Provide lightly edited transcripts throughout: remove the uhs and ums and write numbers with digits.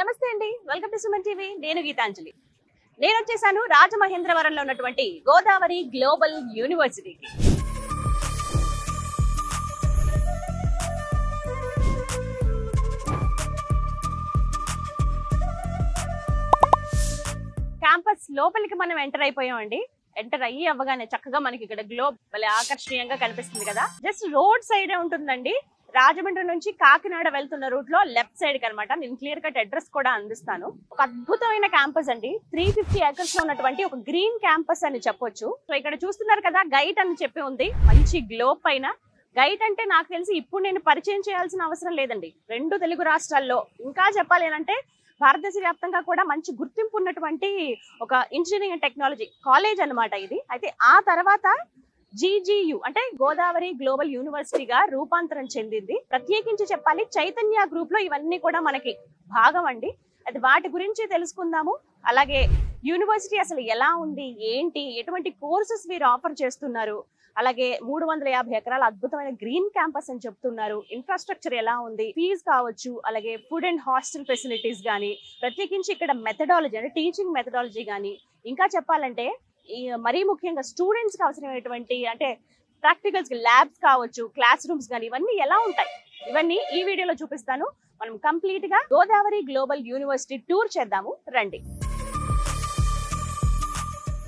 నమస్తే అండి, welcome to Suman TV. నేను గీతాంజలి. నేను వచ్చేసాను రాజమహేంద్రవరంలో ఉన్నటువంటి గోదావరి గ్లోబల్ యూనివర్సిటీకి. క్యాంపస్ లోపలికి మనం ఎంటర్ అయిపోయామండి. ఎంటర్ అయ్యి అవ్వగానే చక్కగా మనకి ఇక్కడ గ్లోబ్ భలే ఆకర్షణీయంగా కనిపిస్తుంది కదా. జస్ట్ రోడ్ సైడే ఉంటుందండి. రాజమండ్రి నుంచి కాకినాడ వెళ్తున్న రూట్ లో లెఫ్ట్ సైడ్ కి అనమాట. నేను క్లియర్ కట్ అడ్రస్ కూడా అందిస్తాను. ఒక అద్భుతమైన క్యాంపస్ అండి. 350 ఏకర్స్ లో ఉన్నటువంటి ఒక గ్రీన్ క్యాంపస్ అని చెప్పొచ్చు. సో ఇక్కడ చూస్తున్నారు కదా, గైట్ అని చెప్పి ఉంది మంచి గ్లోబ్ పైన. గైట్ అంటే నాకు తెలిసి ఇప్పుడు నేను పరిచయం చేయాల్సిన అవసరం లేదండి. 2 తెలుగు రాష్ట్రాల్లో, ఇంకా చెప్పాలి అంటే భారతదేశ వ్యాప్తంగా కూడా మంచి గుర్తింపు ఉన్నటువంటి ఒక ఇంజనీరింగ్ అండ్ టెక్నాలజీ కాలేజ్ అనమాట ఇది. అయితే ఆ తర్వాత GGU అంటే గోదావరి గ్లోబల్ యూనివర్సిటీగా రూపాంతరం చెందింది. ప్రత్యేకించి చెప్పాలి, చైతన్య గ్రూప్ లో ఇవన్నీ కూడా మనకి భాగం అండి. అది వాటి గురించి తెలుసుకుందాము. అలాగే యూనివర్సిటీ అసలు ఎలా ఉంది, ఏంటి, ఎటువంటి కోర్సెస్ వీరు ఆఫర్ చేస్తున్నారు, అలాగే 350 ఎకరాల అద్భుతమైన గ్రీన్ క్యాంపస్ అని చెప్తున్నారు. ఇన్ఫ్రాస్ట్రక్చర్ ఎలా ఉంది, ఫీజ్ కావచ్చు, అలాగే ఫుడ్ అండ్ హాస్టల్ ఫెసిలిటీస్ కానీ, ప్రత్యేకించి ఇక్కడ మెథడాలజీ అంటే టీచింగ్ మెథడాలజీ కానీ, ఇంకా చెప్పాలంటే మరీ ముఖ్యంగా స్టూడెంట్స్ కి అవసరమైనటువంటి అంటే ప్రాక్టికల్స్ ల్యాబ్స్ కావచ్చు, క్లాస్ రూమ్స్ కానీ ఇవన్నీ ఎలా ఉంటాయి, ఇవన్నీ ఈ వీడియోలో చూపిస్తాను. మనం కంప్లీట్ గా గోదావరి గ్లోబల్ యూనివర్సిటీ టూర్ చేద్దాము రండి.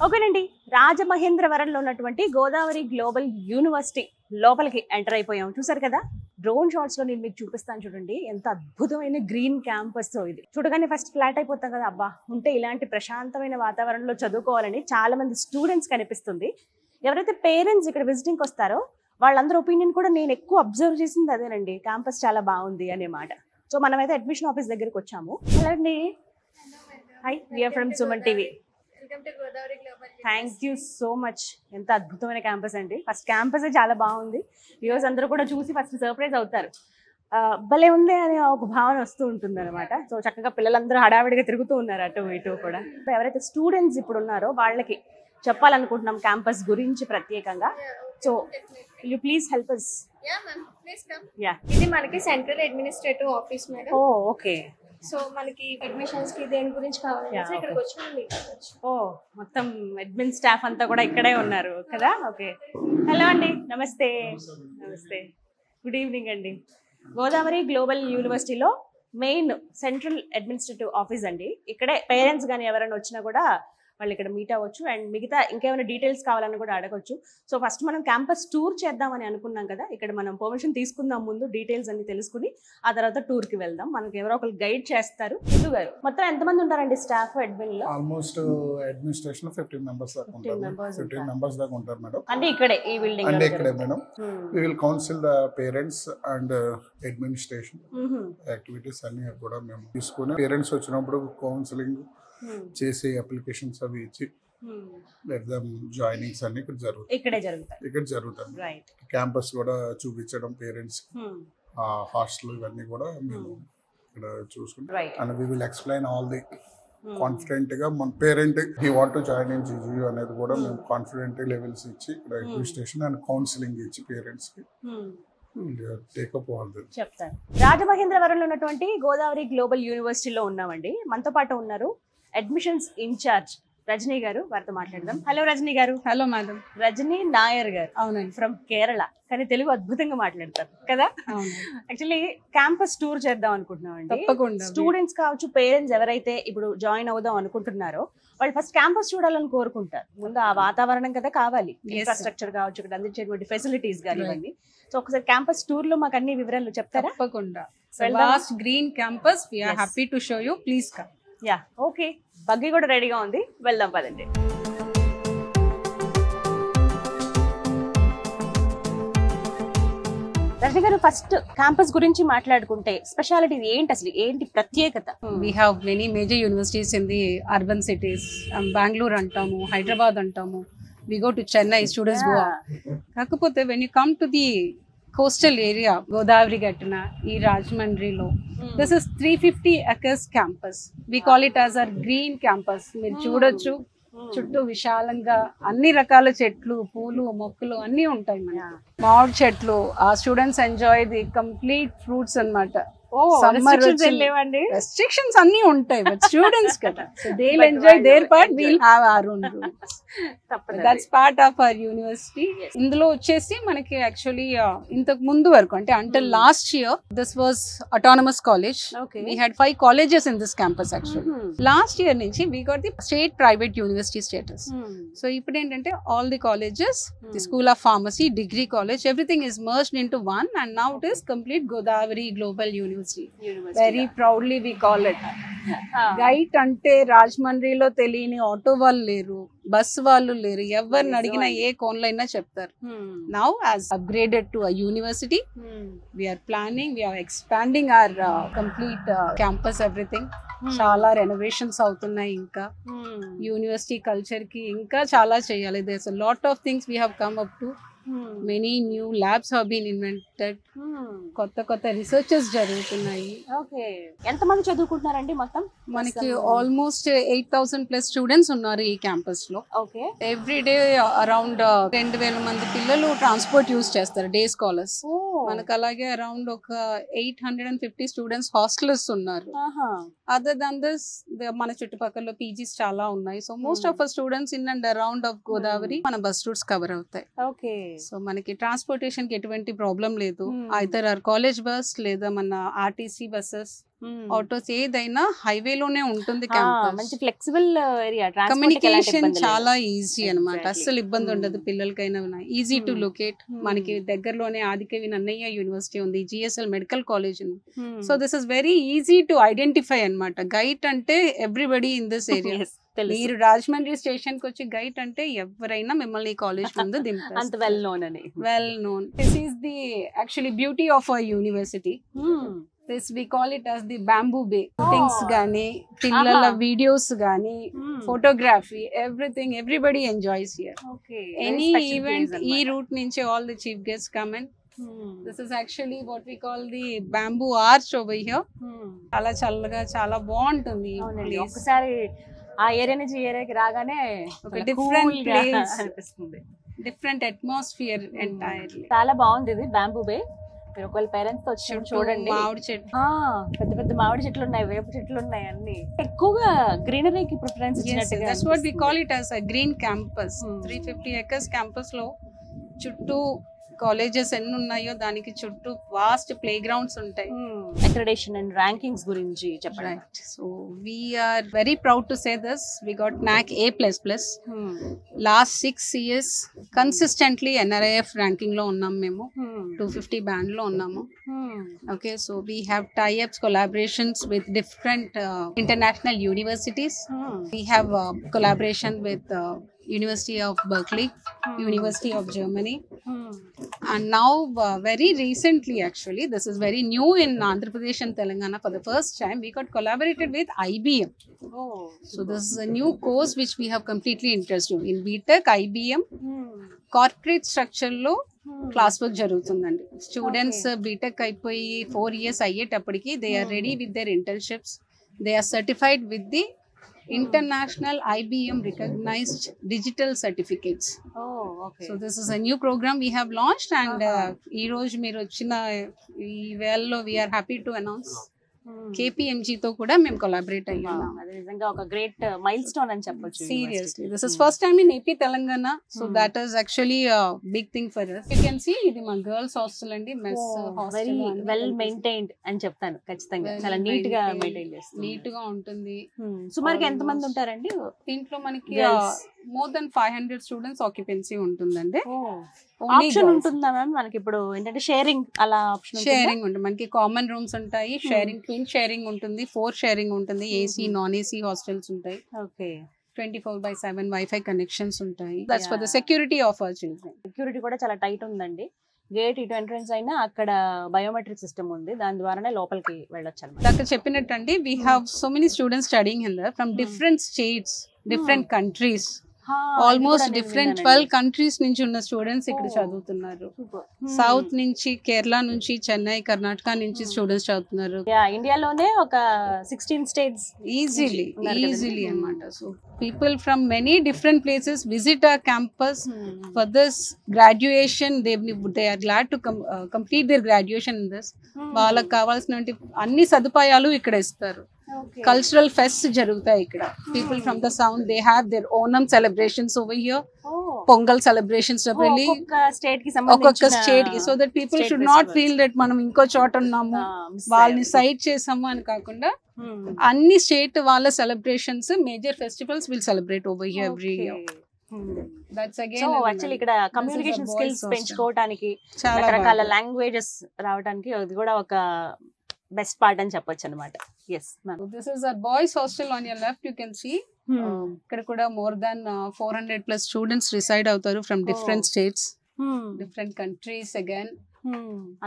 ఓకేనండి, రాజమహేంద్రవరంలో ఉన్నటువంటి గోదావరి గ్లోబల్ యూనివర్సిటీ లోపలికి ఎంటర్ అయిపోయాం. చూసారు కదా, డ్రోన్ షాట్స్ లో నేను మీకు చూపిస్తాను. చూడండి ఎంత అద్భుతమైన గ్రీన్ క్యాంపస్. ఇది చూడగానే ఫస్ట్ ఫ్లాట్ అయిపోతాం కదా, అబ్బా ఉంటే ఇలాంటి ప్రశాంతమైన వాతావరణంలో చదువుకోవాలని చాలా మంది స్టూడెంట్స్ కనిపిస్తుంది. ఎవరైతే పేరెంట్స్ ఇక్కడ విజిటింగ్ వస్తారో వాళ్ళందరూ ఒపీనియన్ కూడా నేను ఎక్కువ అబ్జర్వ్ చేసింది అదేనండి, క్యాంపస్ చాలా బాగుంది అనే మాట. సో మనమైతే అడ్మిషన్ ఆఫీస్ దగ్గరికి వచ్చాము. హలో అండి, hi, we are from Suman TV. Thank you so much. ఎంత అద్భుతమైన క్యాంపస్ అండి. ఫస్ట్ క్యాంపస్ చాలా బాగుంది. వ్యూవర్స్ అందరూ కూడా చూసి ఫస్ట్ సర్ప్రైజ్ అవుతారు. భలే ఉంది అనే ఒక భావన వస్తూ ఉంటుంది అనమాట. సో చక్కగా పిల్లలందరూ హడావిడిగా తిరుగుతూ ఉన్నారు అటు ఇటు కూడా. ఎవరైతే స్టూడెంట్స్ ఇప్పుడు ఉన్నారో వాళ్ళకి చెప్పాలనుకుంటున్నాం క్యాంపస్ గురించి ప్రత్యేకంగా. So you please help us. ఇది మనకి సెంట్రల్ అడ్మినిస్ట్రేటివ్ ఆఫీస్ మేడం. ఓ ఓకే. సో మనకి అడ్మిషన్స్ కి దేని గురించి కావాలి ఇక్కడికి వచ్చి. ఓ మొత్తం అడ్మిన్ స్టాఫ్ అంతా కూడా ఇక్కడే ఉన్నారు కదా. ఓకే, హలో అండి, నమస్తే. నమస్తే, గుడ్ ఈవినింగ్ అండి. గోదావరి గ్లోబల్ యూనివర్సిటీలో మెయిన్ సెంట్రల్ అడ్మినిస్ట్రేటివ్ ఆఫీస్ అండి. ఇక్కడే పేరెంట్స్ కానీ ఎవరైనా వచ్చినా కూడా వాళ్ళు ఇక్కడ మీట్ అవ్వచ్చు. అండ్ మిగతా ఇంకేమైనా డీటెయిల్స్ కావాలని కూడా అడగచ్చు. సో ఫస్ట్ మనం క్యాంపస్ టూర్ చేద్దామని అనుకున్నాం కదా. ఇక్కడ మనం పర్మిషన్ తీసుకుందాం, ముందు డీటెయిల్స్ అన్ని తెలుసుకుని ఆ తర్వాత టూర్ కి వెళ్దాం. మనకి ఎవరో ఒకరు గైడ్ చేస్తారు. హిందూ గారు, మొత్తం ఎంతమంది ఉంటారండి స్టాఫ్ అడ్మిన్ లో? ఆల్మోస్ట్ అడ్మినిస్ట్రేషన్ 15 మెంబర్స్ దాకా ఉంటారు. 15 మెంబర్స్ దాకా ఉంటారు మేడం. అంటే ఇక్కడే ఈ బిల్డింగ్ అంటే ఇక్కడే madam. We will counsel the parents and administration activities అన్ని కూడా మేము తీసుకుని, పేరెంట్స్ వచ్చినప్పుడు కౌన్సిలింగ్ చేసి అప్లికేషన్స్ అవి ఇచ్చి జాయినింగ్స్ అన్ని ఇక్కడ జరుగుతాయి. క్యాంపస్ కూడా చూపించడం పేరెంట్స్, హాస్టల్ ఇవన్నీ కూడా మేము ఇక్కడ చూసుకుంటాం. And we will explain all the confident గా మన parent he want to join in GGU అనేది కూడా మేము కాన్ఫిడెంట్ లెవెల్స్ ఇచ్చి ఇక్కడ అడ్మినిస్ట్రేషన్ అండ్ కౌన్సిలింగ్ ఇచ్చి పేరెంట్స్ కి చెప్తాను. రాజమహేంద్రవరంలో ఉన్నటువంటి గోదావరి గ్లోబల్ యూనివర్సిటీలో ఉన్నామండి. మనతో పాటు ఉన్నారు అడ్మిషన్స్ ఇన్ఛార్జ్ రజనీ గారు, వారితో మాట్లాడదాం. హలో రజనీ గారు. Hello madam. రజనీ నాయర్ గారు. అవునండి, ఫ్రమ్ కేరళ, కానీ తెలుగు అద్భుతంగా మాట్లాడతారు కదా. యాక్చువల్లీ క్యాంపస్ టూర్ చేద్దాం అనుకుంటున్నాం అండి. తప్పకుండా. స్టూడెంట్స్ కావచ్చు, పేరెంట్స్ ఎవరైతే ఇప్పుడు జాయిన్ అవుదాం అనుకుంటున్నారో వాళ్ళు ఫస్ట్ క్యాంపస్ చూడాలని కోరుకుంటారు. ముందు ఆ వాతావరణం కదా కావాలి, ఇన్ఫ్రాస్ట్రక్చర్ కావచ్చు, ఇక్కడ అందించేటువంటి ఫెసిలిటీస్ కానివ్వండి. సో ఒకసారి క్యాంపస్ టూర్ లో మాకు అన్ని వివరాలు చెప్తారా? తప్పకుండా. Vast green campus, we are happy to show you, please come. Yeah okay, buggy కూడా రెడీగా ఉంది, వెళ్దాం పదండి. రజనీ గారు, ఫస్ట్ క్యాంపస్ గురించి మాట్లాడుకుంటే స్పెషాలిటీ ఏంటి, అసలు ఏంటి ప్రత్యేకత? We have many major universities in the urban cities. Bengaluru అంటాము, హైదరాబాద్ అంటాము, we go to Chennai, students go. కాకపోతే when you come to the coastal area, Godavari గట్టున ఈ రాజమండ్రిలో, this is 350 acres campus. We call it as our green campus. మీరు చూడొచ్చు, చుట్టూ విశాలంగా అన్ని రకాల చెట్లు, పూలు, మొక్కలు అన్ని ఉంటాయి. మన మామిడి చెట్లు, ఆ students enjoy the complete fruits అన్నమాట. రెస్ట్రిక్షన్స్ అన్ని ఉంటాయి బట్ స్టూడెంట్స్ కదా so they will enjoy their part we will have our own rooms that's part of our university ఇందులో వచ్చేసి మనకి యాక్చువల్లీ ఇంతకు ముందు వరకు అంటే until last year this was autonomous college. We had 5 colleges in this campus actually. Last year నుంచి we got the state private university status. So ఇప్పుడు ఏంటంటే all the colleges, the School of Pharmacy, Degree College, everything is merged into one and now it is complete Godavari Global University. Very proudly we call it. GIET అంటే రాజమండ్రిలో తెలియని auto వాళ్ళు లేరు, bus వాళ్ళు లేరు, ఎవరిని అడిగినా ఏ కోన్లో అయినా చెప్తారు. Now as upgraded to a university we are planning, we are expanding our complete campus, everything. చాలా రెనోవేషన్స్ అవుతున్నాయి. ఇంకా యూనివర్సిటీ కల్చర్ కి ఇంకా చాలా చేయాలి. There's a lot of things we have come up to. Many new labs have been invented. కొత్త researches జరుగుతున్నాయి. Okay, ఎంతమంది చదువుకుంటున్నారండి మొత్తం? మనకి ఆల్మోస్ట్ 8,000 ప్లస్ స్టూడెంట్స్ ఉన్నారు ఈ క్యాంపస్ లో. ఓకే, ఎవ్రీ డే అరౌండ్ 2,000 మంది పిల్లలు ట్రాన్స్పోర్ట్ యూజ్ చేస్తారు, డే స్కాలర్స్. మనకు అలాగే అరౌండ్ ఒక 850 స్టూడెంట్స్ హాస్టల్స్ ఉన్నారు. అదర్ దాన్ దిస్ మన చుట్టుపక్కల పీజీస్ చాలా ఉన్నాయి. So most of students in and around of Godavari మన బస్ రూట్స్ కవర్ అవుతాయి. ఓకే, సో మనకి ట్రాన్స్పోర్టేషన్ కి ఎటువంటి ప్రాబ్లం లేదు. ఐదర్ ఆర్ కాలేజ్ బస్ లేదా మన ఆర్టీసీ బస్సెస్, ఆటోస్ ఏదైనా హైవే లోనే ఉంటుంది. మంచి ఫ్లెక్సిబుల్ ఏరియా, కమ్యూనికేషన్ చాలా ఈజీ అన్నమాట. అస్సలు ఇబ్బంది ఉండదు పిల్లలకైనా. Easy to locate. మనకి దగ్గరలోనే ఆదికవి నన్నయ్య యూనివర్సిటీ ఉంది, జిఎస్ఎల్ మెడికల్ కాలేజ్ ఉంది. So this is very easy to identify అన్నమాట. గైట్ అంటే ఎవ్రీబడి ఇన్ దిస్ ఏరియా. మీరు రాజమండ్రి స్టేషన్ కి వచ్చి గైట్ అంటే ఎవరైనా మిమ్మల్ని కాలేజ్ ముందు దింపారు. అంత వెల్ నోన్ అని. Well known. This is the actually beauty of our university. This we call it as the bamboo bay. Things gaani, pillala videos gaani, photography, everything, everybody enjoys here. Okay, any event ee route nunchi all the chief guests come in. This is actually what we call the bamboo arch over here. Chala challaga chala బాగుంటుంది. ఒకసారి ఆ area నుంచి ఈ ఏరియాకి రాగానే ఒక different place అనిపిస్తుంది, different atmosphere entirely. చాలా బాగుంది ఇది బ్యాంబూ బే. మీరు ఒకవేళ పేరెంట్స్ తో వచ్చి చూడండి. మామిడి చెట్లు, పెద్ద పెద్ద మామిడి చెట్లు ఉన్నాయి, వేప చెట్లు ఉన్నాయి, అన్ని ఎక్కువగా గ్రీనరీకి ప్రిఫరెన్స్ ఇచ్చినట్టుగా. That's what we call it as a green campus. 350 acres campus లో చుట్టూ కాలేజెస్ ఎన్ని ఉన్నాయో దానికి చుట్టూ వాస్ట్ ప్లే గ్రౌండ్స్ ఉంటాయి. అక్రెడిటేషన్ అండ్ ర్యాంకింగ్స్ గురించి చెప్పండి. So we are very proud to say this. We got NAC A++. Last 6 years consistently NRIF ranking లో ఉన్నాం మేము. 250 band లో ఉన్నాము. Okay, so we have tie-ups, collaborations with different international universities. We have collaboration with University of Berkeley, University of Germany, and now very recently, actually this is very new in Andhra Pradesh and Telangana, for the first time we got collaborated with IBM. So this is a new course which we have completely interested in BTech IBM. Corporate structure లో class work జరుగుతుందండి. Students BTech అయిపోయి 4 years అయ్యేటప్పటికి they are ready with their internships. They are certified with the international IBM recognized digital certificates. So this is a new program we have launched, and ee roju meer ochina ee vello we are happy to announce KPMG తో కూడా మేము collaborate అయ్యాం. అది నిజంగా ఒక great mile stone అని చెప్పొచ్చు. Seriously this is first time in AP Telangana. So that is actually big thing for us. You can see ఇది మా గర్ల్స్ హాస్టల్ అండి, mess hostel. Very well maintained అని చెప్తాను ఖచ్చితంగా. చాలా నీట్ గా మెయింటైన్ చేస్తారు, నీట్ గా ఉంటుంది. సుమారుగా ఎంత మంది ఉంటారండి దీంట్లో? మనకి మోర్ దెన్ 500 స్టూడెంట్స్ ఆక్యుపెన్సీ ఉంటుందండి. ఆప్షన్ ఉంటుందా మ్యామ్ మనకి? ఇప్పుడు ఏంటంటే షేరింగ్, అలా ఆప్షన్ షేరింగ్ ఉంటుంది. మనకి కామన్ రూమ్స్ ఉంటాయి, షేరింగ్, ట్విన్ షేరింగ్ ఉంటుంది, 4 షేరింగ్ ఉంటుంది, ఏసీ నాన్ ఏసీ హాస్టల్స్ ఉంటాయి. ఓకే, 24/7 వైఫై కనెక్షన్స్ ఉంటాయి. That's for the security of our children. Security కూడా చాలా టైట్ ఉందండి. గేట్ ఇటు ఎంట్రన్స్ అయినా అక్కడ బయోమెట్రిక్ సిస్టమ్ ఉంది, దాని ద్వారానే లోపలికి వెళ్ళొచ్చు అన్నమాట. అక్కడ చెప్పినట్టండి, we have so many students studying here from different states, different countries. Almost different 12 countries నుంచి ఉన్న స్టూడెంట్స్ ఇక్కడ చదువుతున్నారు. సౌత్ నుంచి, కేరళ నుంచి, చెన్నై, కర్ణాటక నుంచి స్టూడెంట్స్ చదువుతున్నారు. ఇండియాలోనే ఒక 16 స్టేట్స్ ఈజీలీ అన్నమాట. So people from many different places visit our campus for this graduation. They are glad to complete their graduation in this. వాళ్ళకి కావాల్సినటువంటి అన్ని సదుపాయాలు ఇక్కడ ఇస్తారు. కల్చరల్ ఫెస్ట్ జరుగుతాయి ఇక్కడ. People from the south they have their Onam celebrations over here. Pongal celebrations ఒక్కొక్క state కి, so that people should not feel that మనం ఇంకో చోట ఉన్నాము, వాళ్ళని సైట్ చేసాము అని కాకుండా అన్ని స్టేట్ వాళ్ళ celebrations, major festivals will celebrate over here every year. That's again actually ఇక్కడ కమ్యూనికేషన్ స్కిల్స్ పెంచుకోవడానికి, రకరకాల లాంగ్వేజెస్ రావడానికి అది కూడా ఒక బెస్ట్ పార్ట్ అని చెప్పొచ్చు అన్నమాట. yes ma'am, this is our boys hostel. on your left you can see ఇక్కడ కూడా more than 400+ స్టూడెంట్స్ రిసైడ్ అవుతారు from different states, different countries again.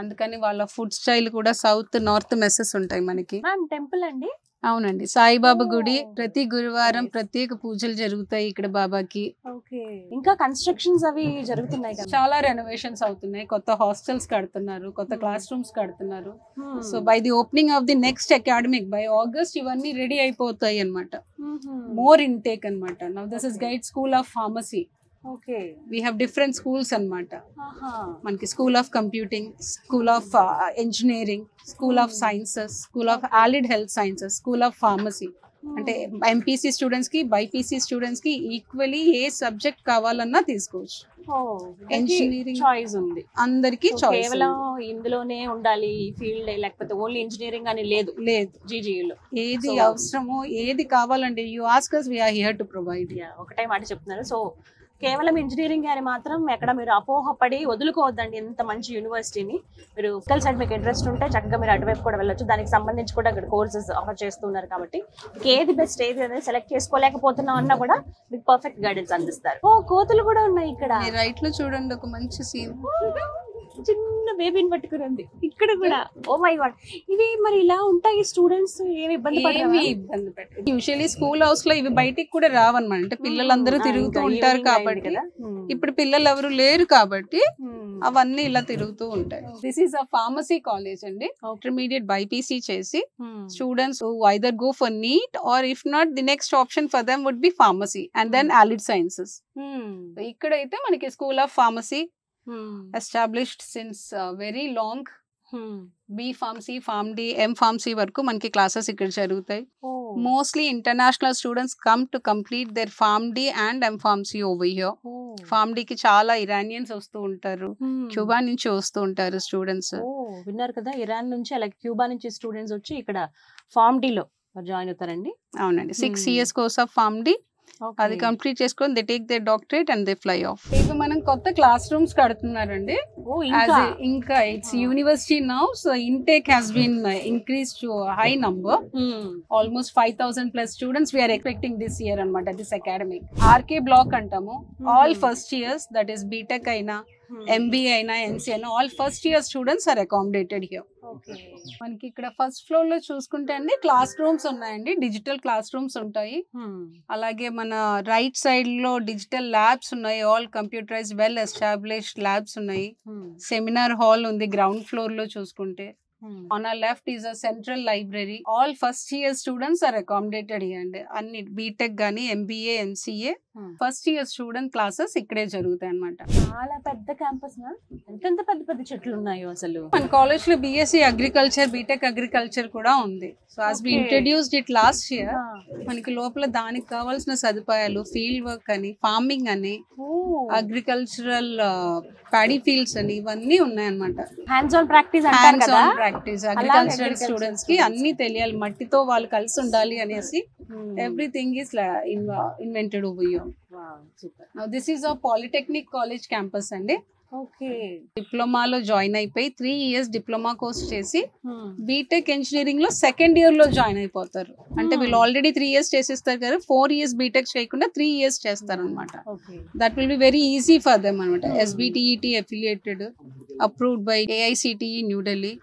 అందుకని వాళ్ళ ఫుడ్ స్టైల్ కూడా సౌత్ నార్త్ మెస్సెస్ ఉంటాయి మనకి. టెంపుల్ అండి? అవునండి, సాయిబాబా గుడి. ప్రతి గురువారం ప్రత్యేక పూజలు జరుగుతాయి ఇక్కడ బాబాకి. ఇంకా కన్స్ట్రక్షన్స్ అవి జరుగుతున్నాయి కదా, చాలా రెనోవేషన్స్ అవుతున్నాయి. కొత్త హాస్టల్స్ కడుతున్నారు, కొత్త క్లాస్ రూమ్స్ కడుతున్నారు. So by the opening of the next academic, by August ఇవన్నీ రెడీ అయిపోతాయి అన్నమాట. మోర్ ఇంటేక్ అన్నమాట. నౌ దిస్ ఇస్ గైడ్ school of pharmacy. we have different schools అన్నమాట. మనకి school of computing, school of engineering, school of sciences, school of allied health sciences, school of pharmacy. అంటే MPC students కి, BiPC students కి equally ఏ subject కావాలన్నా తీసుకోవచ్చు. Engineering choice ఉంది అందరికి. కేవలం ఇందులోనే ఉండాలి ఈ ఫీల్డ్, లేకపోతే ఓన్లీ ఇంజనీరింగ్ అని లేదు. జీజీయూలో ఏది అవసరమో, ఏది కావాలండి, you ask us, we are here to provide. ఒకటే మాట చెప్తున్నారు. సో కేవలం ఇంజనీరింగ్ అని మాత్రం ఎక్కడ మీరు అపోహపడి వదులుకోవద్దండి. ఎంత మంచి యూనివర్సిటీని, మీరు ఫిజికల్ సైడ్ మీకు ఇంట్రెస్ట్ ఉంటే చక్కగా మీరు అటువైపు కూడా వెళ్ళొచ్చు. దానికి సంబంధించి కూడా ఇక్కడ కోర్సెస్ ఆఫర్ చేస్తున్నారు కాబట్టి ఏది బెస్ట్, ఏది అనేది సెలెక్ట్ చేసుకోలేకపోతున్నాం అన్నా కూడా మీకు పర్ఫెక్ట్ గైడెన్స్ అందిస్తారు. కోతులు కూడా ఉన్నాయి ఇక్కడ. రైట్ లో చూడండి, ఒక మంచి సీన్. చిన్న బేబీని పట్టుకుని ఉంది ఇక్కడ కూడా. ఓ మై గాడ్, ఇవి మరి ఇలా ఉంటాయి. స్టూడెంట్స్ ఏమి ఇబ్బంది పెట్టారు. యూజువల్లీ స్కూల్ హౌస్ లో ఇవి బయటికి కూడా రావన్నమాట. అంటే పిల్లలందరూ తిరుగుతూ ఉంటారు కాబట్టి. ఇప్పుడు పిల్లలు ఎవరు లేరు కాబట్టి అవన్నీ ఇలా తిరుగుతూ ఉంటాయి. This is a pharmacy college అండి. ఇంటర్మీడియట్ బైపీసీ చేసి students either go for NEET or if not the next option for them would be pharmacy and then allied sciences. ఇక్కడైతే మనకి school of pharmacy established since very long. B pharmacy, PharmD, M pharmacy వరకు మనకి classes ఇక్కడ జరుగుతాయి. Mostly international students come to complete there PharmD and M pharmacy over here. PharmD కి చాలా Iranians వస్తూ ఉంటారు, క్యూబా నుంచి వస్తూ ఉంటారు స్టూడెంట్స్. విన్నారు కదా, ఇరాన్ నుంచి అలాగే క్యూబా నుంచి స్టూడెంట్స్ వచ్చి ఇక్కడ PharmD లో జాయిన్ అవుతారండి. అవునండి, 6 years కోర్స్ ఆఫ్ PharmD. అది కంప్లీట్ చేసుకొని they take their doctorate and they fly off. ఇవి మనం కొత్త క్లాస్ రూమ్స్ కడుతున్నారండి. ఇంకా it's university now, so intake has been increase to high number. Almost 5,000+ students we are expecting this year అనమాట. This academic RK block అంటాము. All first years, that is BTech అయినా, MBA అయినా, NC అయినా, all first year students are accommodated here. మనకి ఇక్కడ first floor లో చూసుకుంటే అండి క్లాస్ రూమ్స్ ఉన్నాయండి. డిజిటల్ క్లాస్ రూమ్స్ ఉంటాయి. అలాగే మన రైట్ సైడ్ లో డిజిటల్ ల్యాబ్స్ ఉన్నాయి. All computerise well established labs ఉన్నాయి. సెమినార్ హాల్ ఉంది గ్రౌండ్ ఫ్లోర్ లో చూసుకుంటే. On our left is a central library. All first year students are accommodated here and అన్ని బీటెక్ గానీ, MBA, MCA first year student classes ఇక్కడే జరుగుతాయి అన్నమాట. చాలా పెద్ద క్యాంపస్. ఎంత పెద్ద పెద్ద చెట్లు ఉన్నాయో అసలు. మన కాలేజ్ లో BSc అగ్రికల్చర్, బీటెక్ అగ్రికల్చర్ కూడా ఉంది. So as we introduced it last year, మనకి లోపల దానికి కావాల్సిన సదుపాయాలు, ఫీల్డ్ వర్క్ అని, ఫార్మింగ్ అని, అగ్రికల్చరల్ ప్యాడీ ఫీల్డ్స్ అని ఇవన్నీ ఉన్నాయన్నమాట. హ్యాండ్స్ ఆన్ ప్రాక్టీస్ అంటారు కదా, ప్రాక్టీస్ అగ్రికల్చరల్ స్టూడెంట్స్ కి అన్ని తెలియాలి. మట్టితో వాళ్ళు కలిసి ఉండాలి అనేసి everything is invented over here. Now this is a polytechnic college campus అండి. డిప్లొమాలో జాయిన్ అయిపోయి 3 years డిప్లొమా కోర్స్ చేసి బీటెక్ ఇంజనీరింగ్ లో సెకండ్ ఇయర్ లో జాయిన్ అయిపోతారు. అంటే వీళ్ళు ఆల్రెడీ 3 years చేసేస్తారు కదా, 4 years బీటెక్ చేయకుండా 3 years చేస్తారు అనమాట. That will be very easy for them అనమాట. SBTET affiliated, approved by AICTE new Delhi.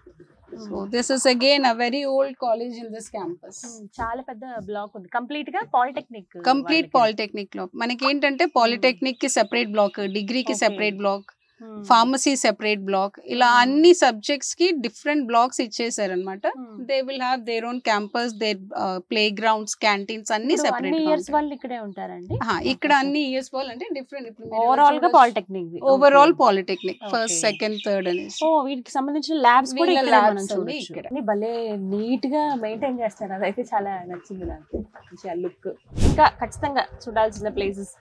So this is again a very old college in this campus. చాలా పెద్ద బ్లాక్ ఉంది, కంప్లీట్ గా పాలిటెక్నిక్. కంప్లీట్ పాలిటెక్నిక్ లో మనకి ఏంటంటే పాలిటెక్నిక్ కి సెపరేట్ బ్లాక్, డిగ్రీకి separate block, pharmacy separate block, ఇలా అన్ని సబ్జెక్ట్స్ కి డిఫరెంట్ బ్లాక్స్ ఇచ్చేసారు అనమాట. They will have their own campus, their play grounds, canteens అన్ని సెపరేట్. ఇయర్స్ వాళ్ళు ఇక్కడే ఉంటారండి? ఇక్కడ అన్ని ఇయర్స్ వాళ్ళు అంటే డిఫరెంట్. ఓవరాల్ గా polytechnic, overall polytechnic first, second, third అనేసి. ఓ వీటికి సంబంధించిన ల్యాబ్స్ కూడా ఇక్కడ మనం చూడొచ్చు. ఇక్కడ భలే నీట్ గా మెయింటైన్ చేస్తారు, అదైతే చాలా నచ్చింది నాకు, మంచి లుక్. ఇంకా ఖచ్చితంగా చూడాల్సిన ప్లేసెస్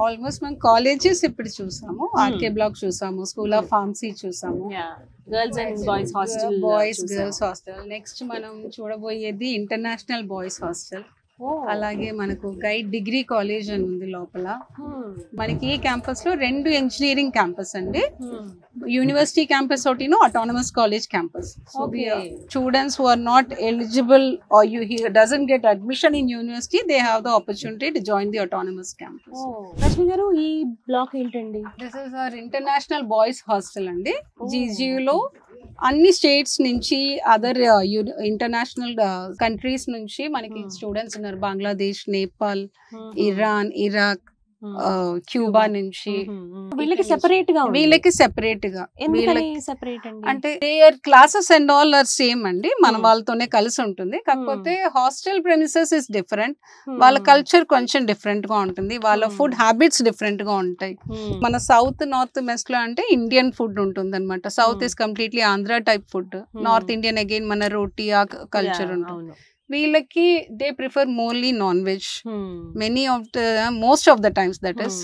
ఆల్మోస్ట్ మనం కాలేజెస్ ఇప్పుడు చూసాము. ఆర్కే బ్లాక్ చూసాము, స్కూల్ ఆఫ్ ఫార్మసీ చూసాము, girls and boys hostel, boys girls hostel. Next మనం చూడబోయేది ఇంటర్నేషనల్ బాయ్స్ హాస్టల్. అలాగే మనకు గైడ్ డిగ్రీ కాలేజ్ అని ఉంది లోపల. మనకి ఈ క్యాంపస్ లో 2 ఇంజనీరింగ్ క్యాంపస్ అండి, యూనివర్సిటీ క్యాంపస్ ఒకటిను autonomous college campus. So students who are not eligible or he doesn't get admission in university, they have the opportunity to join the autonomous campus. Rashmi గారు, ఈ బ్లాక్ ఏంటండి? This is our international boys hostel అండి. GGU లో అన్ని states నుంచి, other international countries నుంచి మనకి students ఉన్నారు. Bangladesh, Nepal, Iran, Iraq, Cuba నుంచి. వీళ్ళకి సెపరేట్ గా, వీళ్ళకి సెపరేట్ గా. సెపరేట్ అండి అంటే their classes and all are same అండి, మన వాళ్ళతోనే కలిసి ఉంటుంది. కాకపోతే హాస్టల్ ప్రెమిసెస్ ఇస్ డిఫరెంట్, వాళ్ళ కల్చర్ కొంచెం డిఫరెంట్ గా ఉంటుంది, వాళ్ళ ఫుడ్ హ్యాబిట్స్ డిఫరెంట్ గా ఉంటాయి. మన సౌత్, నార్త్ వెస్ట్ లో అంటే ఇండియన్ ఫుడ్ ఉంటుంది అనమాట. South is completely Andhra type food, north Indian again మన రోటీ ఆ కల్చర్ ఉంటుంది. వీళ్ళకి they prefer morely non veg, most of the times. That is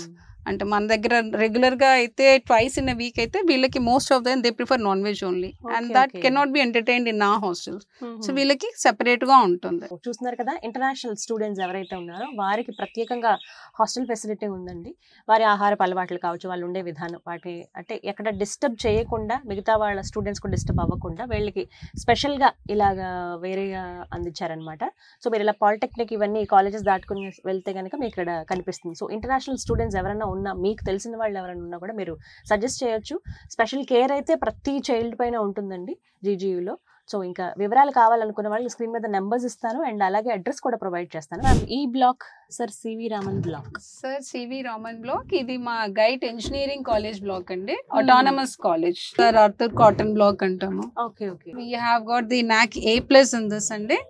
అంటే మన దగ్గర రెగ్యులర్ గా అయితే ట్వైస్ ఇన్ అ వీక్ అయితే, వీళ్ళకి most of them they prefer non veg only, and that cannot be entertained in our hostels. So వీళ్ళకి separate గా ఉంటుంది. చూస్తున్నారు కదా, ఇంటర్నేషనల్ స్టూడెంట్స్ ఎవరైతే ఉన్నారో వారికి ప్రత్యేకంగా హాస్టల్ ఫెసిలిటీ ఉందండి. వారి ఆహారపు అలవాట్లు కావచ్చు, వాళ్ళు ఉండే విధానం, వాటి అంటే ఎక్కడ డిస్టర్బ్ చేయకుండా, మిగతా వాళ్ళ స్టూడెంట్స్ కూడా డిస్టర్బ్ అవ్వకుండా వీళ్ళకి స్పెషల్ గా ఇలాగా వేరేగా అందించారనమాట. సో మీరు ఇలా పాలిటెక్నిక్ ఇవన్నీ కాలేజెస్ దాటుకుని వెళ్తే కనుక మీకు ఇక్కడ కనిపిస్తుంది. సో ఇంటర్నేషనల్ స్టూడెంట్స్ ఎవరైనా ఉన్నా, మీకు తెలిసిన వాళ్ళు ఎవరైనా ఉన్నా కూడా మీరు సజెస్ట్ చేయొచ్చు. స్పెషల్ కేర్ అయితే ప్రతి చైల్డ్ పైన ఉంటుందండి GGUలో. సో ఇంకా వివరాలు కావాలనుకున్న వాళ్ళు స్క్రీన్ మీద నెంబర్స్ ఇస్తాను, అండ్ అలాగే అడ్రస్ కూడా ప్రొవైడ్ చేస్తాను. ఈ block sir CV Raman block. Sir CV Raman block ఇది మా గైట్ ఇంజనీరింగ్ కాలేజ్ బ్లాక్ అండి, autonomous college. Sir Arthur Cotton block అంటాము. Okay okay. We have got the NAC A+ in this అండి.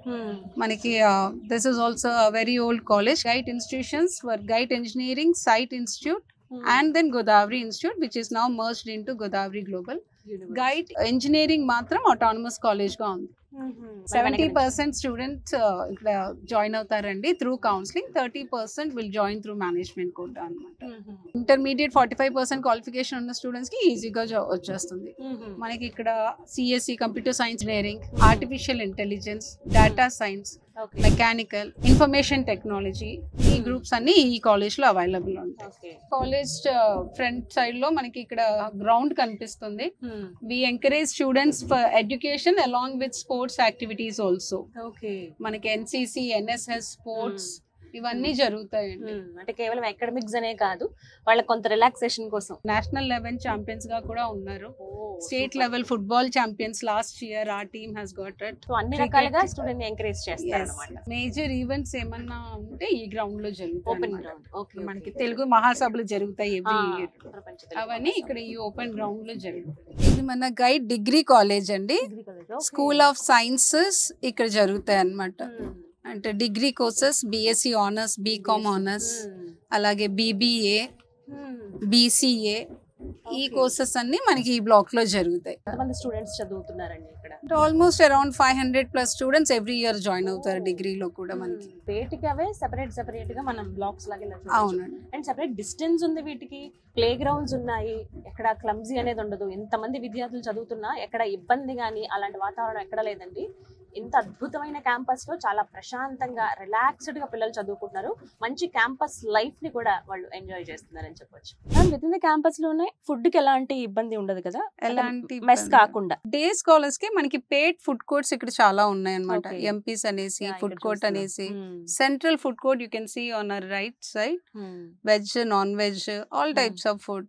మనకి this is also a very old college. Gait institutions were Gait Engineering Site Institute and then Godavari Institute, which is now merged into Godavari Global. Gait Engineering మాత్రం autonomous college గా ఉంది. 70% students ఇక్కడ join అవుతారండి through counselling, 30% will join through management quota అనమాట. Intermediate 45% qualification ఉన్న students కి ఈజీగా వచ్చేస్తుంది. మనకి ఇక్కడ CSE computer science, engineering, artificial intelligence, data science, mechanical, information technology, ఈ గ్రూప్స్ అన్ని ఈ కాలేజ్ లో అవైలబుల్ ఉంటాయి. కాలేజ్ ఫ్రంట్ సైడ్ లో మనకి ఇక్కడ గ్రౌండ్ కనిపిస్తుంది. We encourage students for education along with sports activities also. మనకి NCC, NSS, స్పోర్ట్స్ ఇవన్నీ జరుగుతాయండి. అంటే కేవలం అకాడమిక్స్ అనే కాదు, వాళ్ళకి కొంత రిలాక్సేషన్ కోసం. నేషనల్ లెవెల్ ఛాంపియన్స్ గా కూడా ఉన్నారు, state level football champions last year ఆ team has got it. So అన్ని రకాలుగా స్టూడెంట్ ని ఎంకరేజ్ చేస్తారు అన్నమాట. మేజర్ ఈవెంట్స్ ఏమన్నా ఉంటే ఈ గ్రౌండ్ లో జరుగుతాయి. Open ground. ఓకే. మనకి తెలుగు మహాసభలు జరుగుతాయి ఎవ్రీ ఇయర్, అవన్నీ ఇక్కడ ఈ ఓపెన్ గ్రౌండ్ లో జరుగుతాయి. ఇది మన గైడ్ డిగ్రీ కాలేజ్ అండి, స్కూల్ ఆఫ్ సైన్సెస్ ఇక్కడ జరుగుతాయి అన్నమాట. అంటే degree courses BSc honours, BCom honours, అలాగే BBA, BCA, ఈ కోర్సెస్ అన్ని మనకి ఈ బ్లాక్ లో జరుగుతాయి. ఎంతమంది స్టూడెంట్స్ చదువుతున్నారండి ఇక్కడ? Almost around 500+ students every year join అవుతారు డిగ్రీలో కూడా. మనకి వేటికి అవే సెపరేట్ గా మనం బ్లాక్స్ లాగా. అవునండి. అండ్ సెపరేట్ డిస్టెన్స్ ఉంది వీటికి, ప్లే గ్రౌండ్స్ ఉన్నాయి, ఎక్కడ క్లమ్జీ అనేది ఉండదు. ఎంతమంది విద్యార్థులు చదువుతున్నా ఎక్కడ ఇబ్బంది కానీ అలాంటి వాతావరణం ఎక్కడ లేదండి. ఇంత అద్భుతమైన క్యాంపస్ లో చాలా ప్రశాంతంగా, రిలాక్స్డ్ గా పిల్లలు చదువుకుంటున్నారు. మంచి క్యాంపస్ లైఫ్ ని కూడా వాళ్ళు ఎంజాయ్ చేస్తున్నారని చెప్పొచ్చు. విత్ ఇన్ ద క్యాంపస్ లోనే ఫుడ్ కి ఎలాంటి ఇబ్బంది ఉండదు కదా, ఎలాంటి మెస్ కాకుండా. డే స్కాలర్స్ కి మనకి పేడ్ ఫుడ్ కోర్ట్స్ ఇక్కడ చాలా ఉన్నాయి అన్నమాట. Okay. ఎంపీస్ అనేసి Yeah, ఫుడ్ ఇక్కడ కోర్ట్ చూస్తున్నాం. అనేసి central food court you can see on our right side. Veg, non veg, all types of food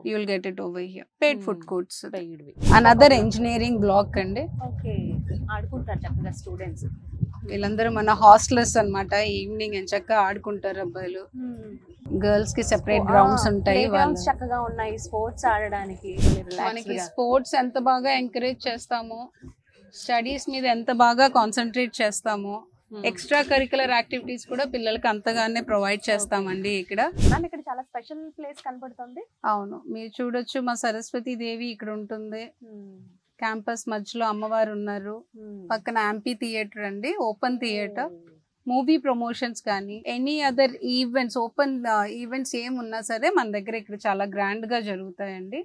you will get it over here. Paid food courts. Another engineering block అండి. Okay, ఆడుకుంటారు చక్కగా students. వీళ్ళందరూ మన hostellers అన్నమాట. Evening ఎంచక్క ఆడుకుంటారు అబ్బాయిలు. Girls కి సెపరేట్ గ్రౌండ్స్ ఉంటాయి. గ్రౌండ్స్ చక్కగా ఉన్నాయి స్పోర్ట్స్ ఆడడానికి. మనకి స్పోర్ట్స్ ఎంత బాగా ఎంకరేజ్ చేస్తామో, స్టడీస్ మీద ఎంత బాగా కాన్సన్ట్రేట్ చేస్తామో, ఎక్స్ట్రా కరికులర్ యాక్టివిటీస్ కూడా పిల్లలకి అంతగానే ప్రొవైడ్ చేస్తామండి ఇక్కడ. ఇక్కడ చాలా స్పెషల్ ప్లేస్ కనపడుతుంది. అవును, మీరు చూడొచ్చు మా సరస్వతి దేవి ఇక్కడ ఉంటుంది. క్యాంపస్ మధ్యలో అమ్మవారు ఉన్నారు. పక్కన యాంపీ థియేటర్ అండి, ఓపెన్ థియేటర్. మూవీ ప్రమోషన్స్ కానీ any other events, open events ఏమున్నా సరే మన దగ్గర ఇక్కడ చాలా గ్రాండ్ గా జరుగుతాయండి.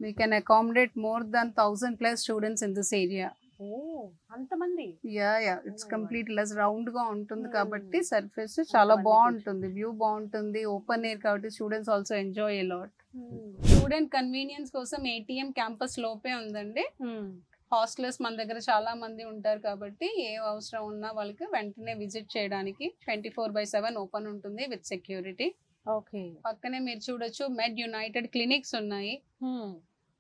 We can accommodate more than 1000+ students in this area. అంతమంది. ఇట్స్ కంప్లీట్ లెస్ రౌండ్ గా ఉంటుంది కాబట్టి సర్ఫేస్ చాలా బాగుంటుంది, వ్యూ బాగుంటుంది, ఓపెన్ ఎయిర్ కాబట్టి students also enjoy a lot. Student convenience కోసం ATM క్యాంపస్ లోపే ఉందండి. హాస్టలర్స్ మన దగ్గర చాలా మంది ఉంటారు కాబట్టి ఏ అవసరం ఉన్నా వాళ్ళకి వెంటనే విజిట్ చేయడానికి 24/7 ఓపెన్ ఉంటుంది విత్ సెక్యూరిటీ. ఓకే, పక్కనే మీరు చూడొచ్చు మెడ్ యునైటెడ్ క్లినిక్స్ ఉన్నాయి.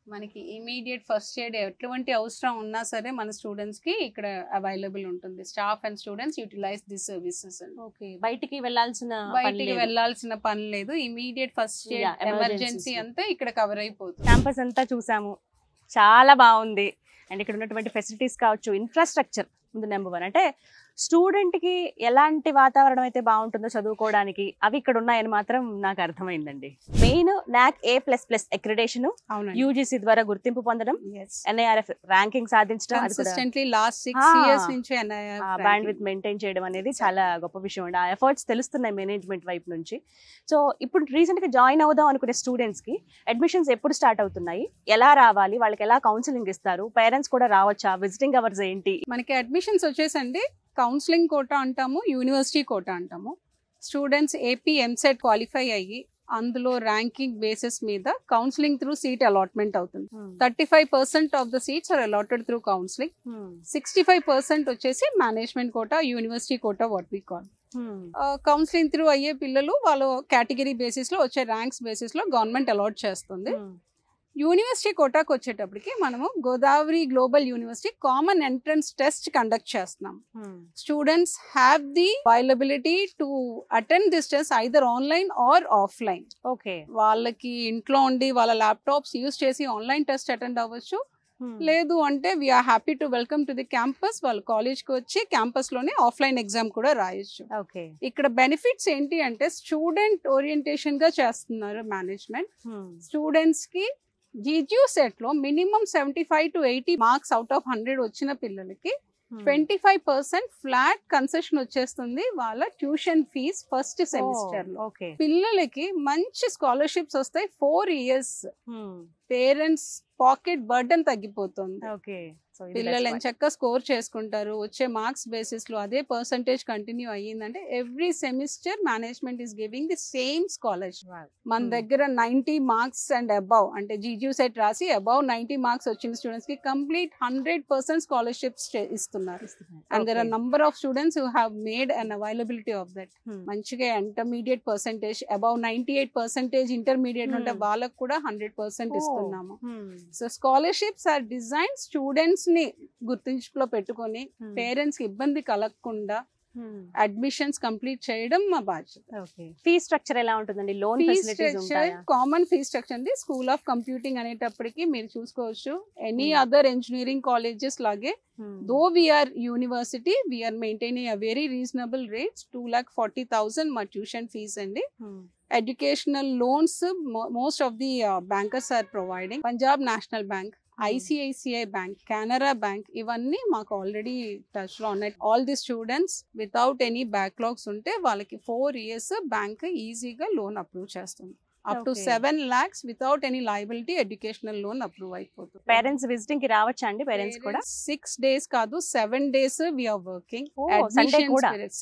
మనకి ఇమీడియట్ ఫస్ట్ ఎయిడ్ ఎటువంటి అవసరం ఉన్నా సరే మన స్టూడెంట్స్ కి ఇక్కడ అవైలబుల్ ఉంటుంది. Staff and students utilise this services. Okay, బయటికి వెళ్ళాల్సిన పని లేదు. ఇమీడియట్ ఫస్ట్ ఎయిడ్ ఎమర్జెన్సీ అంతా ఇక్కడ కవర్ అయిపోతుంది. క్యాంపస్ అంతా చూసాము, చాలా బాగుంది. అండ్ ఇక్కడ ఉన్నటువంటి ఫెసిలిటీస్ కావచ్చు, ఇన్ఫ్రాస్ట్రక్చర్ ముందు నెంబర్ 1. అంటే స్టూడెంట్ కి ఎలాంటి వాతావరణం అయితే బాగుంటుందో చదువుకోవడానికి అవి ఇక్కడ ఉన్నాయని మాత్రం నాకు అర్థమైందండి. Main NAAC A++ accreditation, UGC ద్వారా గుర్తింపు పొందడం, NIRF ర్యాంకింగ్ సాధించడం, లాస్ట్ 6 years నుంచి బ్యాండ్ విత్ మెయింటైన్ చేయడం అనేది చాలా గొప్ప విషయం అండి. ఆ ఎఫర్ట్స్ తెలుస్తున్నాయి మేనేజ్మెంట్ వైపు నుంచి. సో ఇప్పుడు రీసెంట్ గా జాయిన్ అవుదాం అనుకునే స్టూడెంట్స్ కి అడ్మిషన్స్ ఎప్పుడు స్టార్ట్ అవుతున్నాయి, ఎలా రావాలి, వాళ్ళకి ఎలా కౌన్సిలింగ్ ఇస్తారు, పేరెంట్స్ కూడా రావచ్చా, విజిటింగ్ అవర్స్ ఏంటి? మనకి అడ్మిషన్స్ వచ్చేసండి కౌన్సిలింగ్ కోటా అంటాము, యూనివర్సిటీ కోటా అంటాము. స్టూడెంట్స్ AP MSET క్వాలిఫై అయ్యి అందులో ర్యాంకింగ్ బేసిస్ మీద కౌన్సిలింగ్ త్రూ సీట్ అలాట్మెంట్ అవుతుంది. 35% of the seats are allotted through counselling. 65% వచ్చేసి management quota, university quota what we call. Counselling through అయ్యే పిల్లలు వాళ్ళ కేటగిరీ బేసిస్ లో వచ్చే ర్యాంక్స్ బేసిస్ లో గవర్నమెంట్ అలాట్ చేస్తుంది. యూనివర్సిటీ కోటాకు వచ్చేటప్పటికి మనము Godavari global university common entrance test conduct చేస్తున్నాం. Students have the availability to attend this test either online or offline. Okay, వాళ్ళకి ఇంట్లో ఉండి వాళ్ళ ల్యాప్టాప్స్ యూజ్ చేసి ఆన్లైన్ టెస్ట్ అటెండ్ అవ్వచ్చు. లేదు అంటే we are happy to welcome to the campus. వాళ్ళు కాలేజ్కి వచ్చి క్యాంపస్ లోనే ఆఫ్లైన్ ఎగ్జామ్ కూడా రాయొచ్చు. ఇక్కడ బెనిఫిట్స్ ఏంటి అంటే స్టూడెంట్ ఓరియంటేషన్ గా చేస్తున్నారు మేనేజ్మెంట్. స్టూడెంట్స్ కి GGU సెట్ లో minimum 75 to 80 marks out of 100 వచ్చిన పిల్లలకి 25% ఫ్లాట్ కన్సెషన్ వచ్చేస్తుంది వాళ్ళ ట్యూషన్ ఫీజ్ ఫస్ట్ సెమిస్టర్ లో. పిల్లలకి మంచి స్కాలర్షిప్స్ వస్తాయి. 4 years పేరెంట్స్ పాకెట్ బర్డెన్ తగ్గిపోతుంది. పిల్లలు ఎంచక్క స్కోర్ చేసుకుంటారు. వచ్చే మార్క్స్ బేసిస్ లో అదే పర్సంటేజ్ కంటిన్యూ అయ్యిందంటే every semester management is giving the same scholarship. మన దగ్గర 90 మార్క్స్ అండ్ అబౌవ్ అంటే GGU సెట్ రాసి అబౌవ్ 90 మార్క్స్ వచ్చిన స్టూడెంట్స్ కి కంప్లీట్ 100% స్కాలర్షిప్స్ ఇస్తున్నారు. And there are number of students who have made an availability of that. మంచిగా intermediate percentage above 98% intermediate ఉంటే వాళ్ళకు కూడా 100% ఇస్తున్నాము. So scholarships are design students ని గుర్తింపులో పెట్టుకొని పేరెంట్స్ కి ఇబ్బంది కలగకుండా అడ్మిషన్స్ కంప్లీట్ చేయడం మా బాధ్యత. ఫీ స్ట్రక్చర్ ఎలా ఉంటుందండి? లోన్ ఫెసిలిటీస్ ఉంటాయా? కామన్ ఫీ స్ట్రక్చర్ అండి. స్కూల్ ఆఫ్ కంప్యూటింగ్ అనేటప్పటికి మీరు చూసుకోవచ్చు ఎనీ అదర్ ఇంజనీరింగ్ కాలేజెస్ లాగే though we're university we're maintaining a very reasonable rates. 2,40,000 మా ట్యూషన్ ఫీజ్ అండి. Educational loans most of the bankers are providing. Punjab National Bank, ICICI Bank, Canara Bank ఇవన్నీ మాకు already touch లో ఉన్నాయి. All the students without any backlogs ఉంటే వాళ్ళకి 4 years bank ఈజీగా loan approve చేస్తుంది. Up to 7 lakhs without any liability educational loan approve అయిపోతుంది. Parents visiting కి రావచ్చా అండి? పేరెంట్స్ కూడా 6 days కాదు 7 days we are working.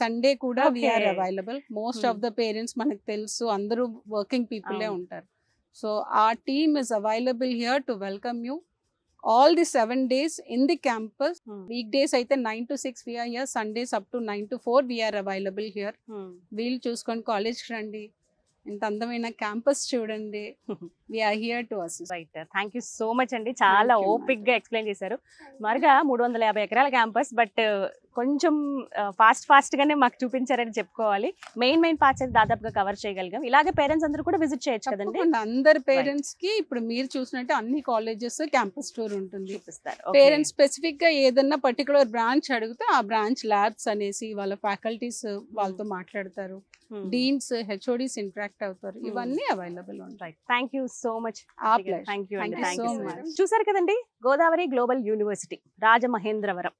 Sunday కూడా we are available. Most of the parents మనకు తెలుసు అందరూ వర్కింగ్ పీపులే ఉంటారు. So our team is available here to welcome you all the 7 days in the campus. Weekdays అయితే 9 to 6 we are here, Sundays up to 9 to 4 we are available here. వీళ్ళు చూసుకొని కాలేజ్కి రండి, ఇంత అందమైన క్యాంపస్ చూడండి. We are here to assist. Right, thank you so much అండి, చాలా Thank you, ఓపిక్ గా ఎక్స్ప్లెయిన్ చేశారు. మరిగా 350 ఎకరాల క్యాంపస్, బట్ కొంచెం ఫాస్ట్ గానే మాకు చూపించారని చెప్పుకోవాలి. మెయిన్ పార్ట్స్ అయితే దాదాపుగా కవర్ చేయగలిగాం. ఇలాగే పేరెంట్స్ అందరూ కూడా విజిట్ చేయొచ్చు కదండి. అందరు పేరెంట్స్ కి ఇప్పుడు మీరు చూసినట్టు అన్ని కాలేజెస్ క్యాంపస్ టూర్ ఉంటుంది. చూపిస్తారు. పేరెంట్స్ స్పెసిఫిక్ గా ఏదన్నా పర్టికులర్ బ్రాంచ్ అడిగితే ఆ బ్రాంచ్ ల్యాబ్స్ అనేసి వాళ్ళ ఫ్యాకల్టీస్ వాళ్ళతో మాట్లాడతారు, డీన్స్ హెచ్ఓడీస్ ఇంటరాక్ట్ అవుతారు. ఇవన్నీ అవైలబుల్ ఉంటాయి. Thank you so much. Thank you so much. చూసారు కదండి, గోదావరి గ్లోబల్ యూనివర్సిటీ రాజమహేంద్రవరం,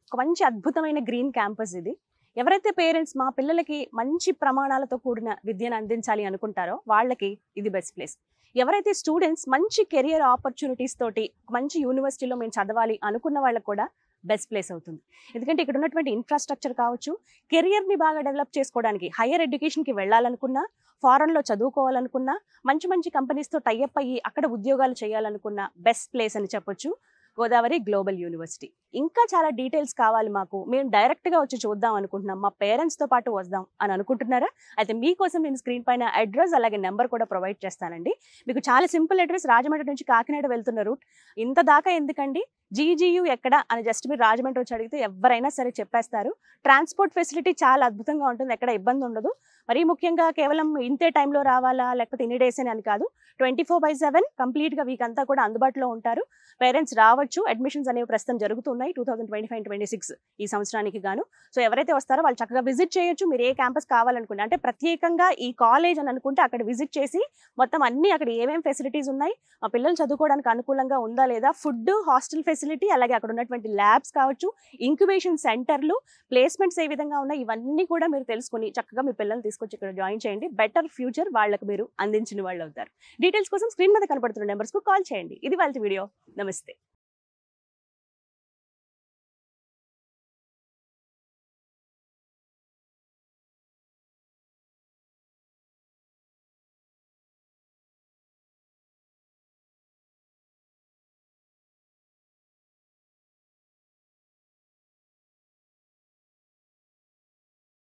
ఒక మంచి అద్భుతమైన గ్రీన్ క్యాంపస్ ఇది. ఎవరైతే పేరెంట్స్ మా పిల్లలకి మంచి ప్రమాణాలతో కూడిన విద్యను అందించాలి అనుకుంటారో వాళ్ళకి ఇది బెస్ట్ ప్లేస్. ఎవరైతే స్టూడెంట్స్ మంచి కెరియర్ ఆపర్చునిటీస్ తోటి మంచి యూనివర్సిటీలో మేము చదవాలి అనుకున్న వాళ్ళకి కూడా బెస్ట్ ప్లేస్ అవుతుంది. ఎందుకంటే ఇక్కడ ఉన్నటువంటి ఇన్ఫ్రాస్ట్రక్చర్ కావచ్చు, కెరియర్ని బాగా డెవలప్ చేసుకోవడానికి, హైయర్ ఎడ్యుకేషన్కి వెళ్ళాలనుకున్నా, ఫారెన్లో చదువుకోవాలనుకున్నా, మంచి కంపెనీస్తో టైఅప్ అయ్యి అక్కడ ఉద్యోగాలు చేయాలనుకున్న బెస్ట్ ప్లేస్ అని చెప్పొచ్చు గోదావరి గ్లోబల్ యూనివర్సిటీ. ఇంకా చాలా డీటెయిల్స్ కావాలి మాకు, మేము డైరెక్ట్గా వచ్చి చూద్దాం అనుకుంటున్నాం, మా పేరెంట్స్తో పాటు వద్దాం అని అనుకుంటున్నారా? అయితే మీకోసం నేను స్క్రీన్ పైన అడ్రస్ అలాగే నెంబర్ కూడా ప్రొవైడ్ చేస్తానండి. మీకు చాలా సింపుల్ అడ్రస్, రాజమండ్రి నుంచి కాకినాడ వెళ్తున్న రూట్. ఇంత దాకా ఎందుకండి, జీజీయూ ఎక్కడ అని జస్ట్ మీరు రాజమండ్రి వచ్చి అడిగితే ఎవరైనా సరే చెప్పేస్తారు. ట్రాన్స్పోర్ట్ ఫెసిలిటీ చాలా అద్భుతంగా ఉంటుంది, ఎక్కడ ఇబ్బంది ఉండదు. మరీ ముఖ్యంగా కేవలం ఇంతే టైంలో రావాలా లేకపోతే ఇన్ని డేస్ అని కాదు, 24/7 కంప్లీట్గా వీక్ అంతా కూడా అందుబాటులో ఉంటారు. పేరెంట్స్ రావచ్చు. అడ్మిషన్స్ అనేవి ప్రస్తుతం జరుగుతున్నాయి 2025-26 ఈ సంవత్సరానికి గాను. సో ఎవరైతే వస్తారో వాళ్ళు చక్కగా విజిట్ చేయొచ్చు. మీరు ఏ క్యాంపస్ కావాలనుకుంటే, అంటే ప్రత్యేకంగా ఈ కాలేజ్ అని అనుకుంటే అక్కడ విజిట్ చేసి మొత్తం అన్ని అక్కడ ఏమేమి ఫెసిలిటీస్ ఉన్నాయి, మా పిల్లలు చదువుకోవడానికి అనుకూలంగా ఉందా లేదా, ఫుడ్, హాస్టల్ ఫెసిలిటీ, అలాగే అక్కడ ఉన్నటువంటి ల్యాబ్స్ కావచ్చు, ఇంక్యుబేషన్ సెంటర్లు, ప్లేస్మెంట్స్ ఏ విధంగా ఉన్నాయి, ఇవన్నీ కూడా మీరు తెలుసుకుని చక్కగా మీ పిల్లల్ని తీసుకొచ్చి ఇక్కడ జాయిన్ చేయండి. బెటర్ ఫ్యూచర్ వాళ్ళకి మీరు అందించిన వాళ్ళు అవుతారు. డీటెయిల్స్ కోసం స్క్రీన్ మీద కనపడుతున్న నెంబర్స్కు కాల్ చేయండి. ఇది వాళ్ళ వీడియో. నమస్తే.